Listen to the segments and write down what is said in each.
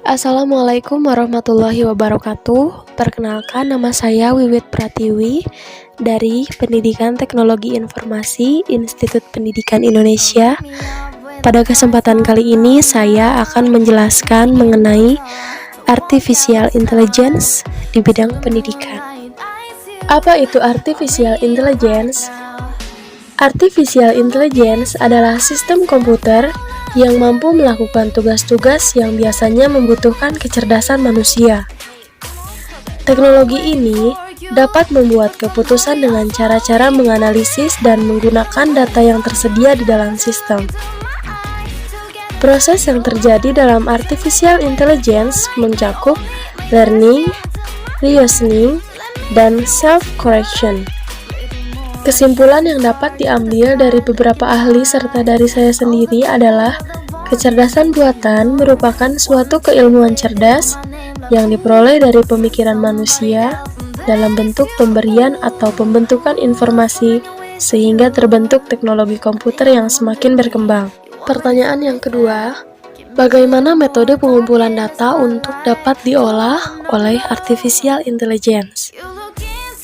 Assalamualaikum warahmatullahi wabarakatuh. Perkenalkan, nama saya Wiwit Pratiwi dari Pendidikan Teknologi Informasi Institut Pendidikan Indonesia. Pada kesempatan kali ini saya akan menjelaskan mengenai Artificial Intelligence di bidang pendidikan. Apa itu Artificial Intelligence? Artificial Intelligence adalah sistem komputer yang mampu melakukan tugas-tugas yang biasanya membutuhkan kecerdasan manusia. Teknologi ini dapat membuat keputusan dengan cara-cara menganalisis dan menggunakan data yang tersedia di dalam sistem. Proses yang terjadi dalam Artificial Intelligence mencakup learning, reasoning, dan self-correction. Kesimpulan yang dapat diambil dari beberapa ahli serta dari saya sendiri adalah kecerdasan buatan merupakan suatu keilmuan cerdas yang diperoleh dari pemikiran manusia dalam bentuk pemberian atau pembentukan informasi sehingga terbentuk teknologi komputer yang semakin berkembang. Pertanyaan yang kedua, bagaimana metode pengumpulan data untuk dapat diolah oleh Artificial Intelligence?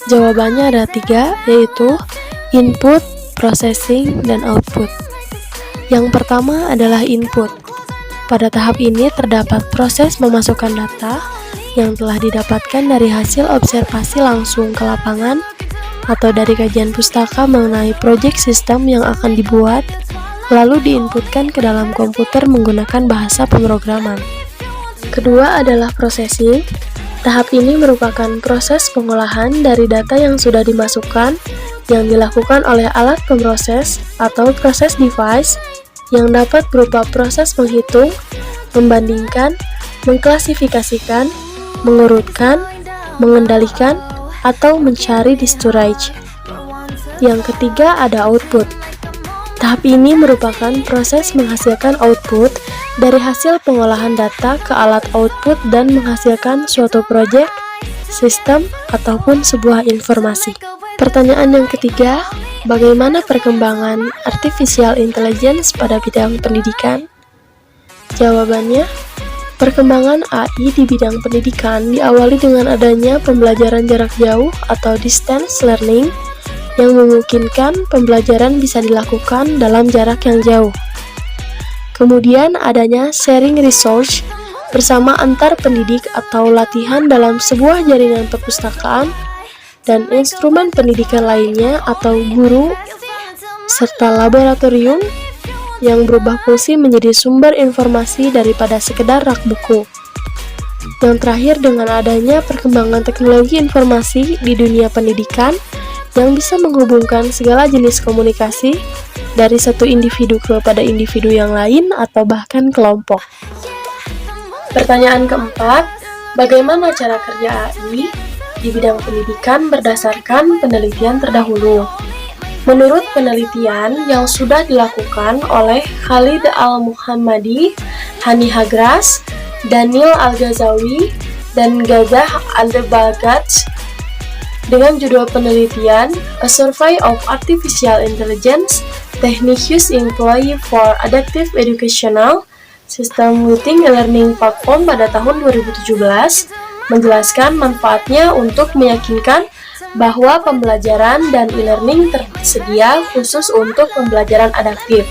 Jawabannya ada 3, yaitu input, processing, dan output. Yang pertama adalah input. Pada tahap ini terdapat proses memasukkan data yang telah didapatkan dari hasil observasi langsung ke lapangan atau dari kajian pustaka mengenai proyek sistem yang akan dibuat, lalu diinputkan ke dalam komputer menggunakan bahasa pemrograman. Kedua adalah processing. Tahap ini merupakan proses pengolahan dari data yang sudah dimasukkan yang dilakukan oleh alat pemroses atau proses device yang dapat berupa proses menghitung, membandingkan, mengklasifikasikan, mengurutkan, mengendalikan, atau mencari di storage. Yang ketiga ada output. Tahap ini merupakan proses menghasilkan output dari hasil pengolahan data ke alat output dan menghasilkan suatu proyek, sistem, ataupun sebuah informasi. Pertanyaan yang ketiga, bagaimana perkembangan Artificial Intelligence pada bidang pendidikan? Jawabannya, perkembangan AI di bidang pendidikan diawali dengan adanya pembelajaran jarak jauh atau distance learning yang memungkinkan pembelajaran bisa dilakukan dalam jarak yang jauh. Kemudian adanya sharing resource bersama antar pendidik atau latihan dalam sebuah jaringan perpustakaan dan instrumen pendidikan lainnya atau guru, serta laboratorium yang berubah fungsi menjadi sumber informasi daripada sekedar rak buku. Yang terakhir dengan adanya perkembangan teknologi informasi di dunia pendidikan yang bisa menghubungkan segala jenis komunikasi dari satu individu kepada individu yang lain atau bahkan kelompok. Pertanyaan keempat, bagaimana cara kerja AI di bidang pendidikan berdasarkan penelitian terdahulu? Menurut penelitian yang sudah dilakukan oleh Khalid Al-Muhammadi, Hani Hagras, Daniel Al-Ghazawi, dan Gazah Al-Baghdad, dengan judul penelitian A Survey of Artificial Intelligence Techniques Employed for Adaptive Educational System Within a Learning Platform pada tahun 2017 menjelaskan manfaatnya untuk meyakinkan bahwa pembelajaran dan e-learning tersedia khusus untuk pembelajaran adaptif.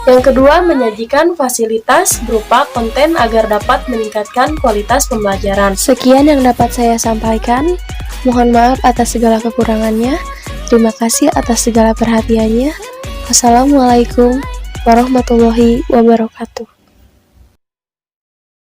Yang kedua, menyajikan fasilitas berupa konten agar dapat meningkatkan kualitas pembelajaran. Sekian yang dapat saya sampaikan. Mohon maaf atas segala kekurangannya. Terima kasih atas segala perhatiannya. Wassalamualaikum warahmatullahi wabarakatuh.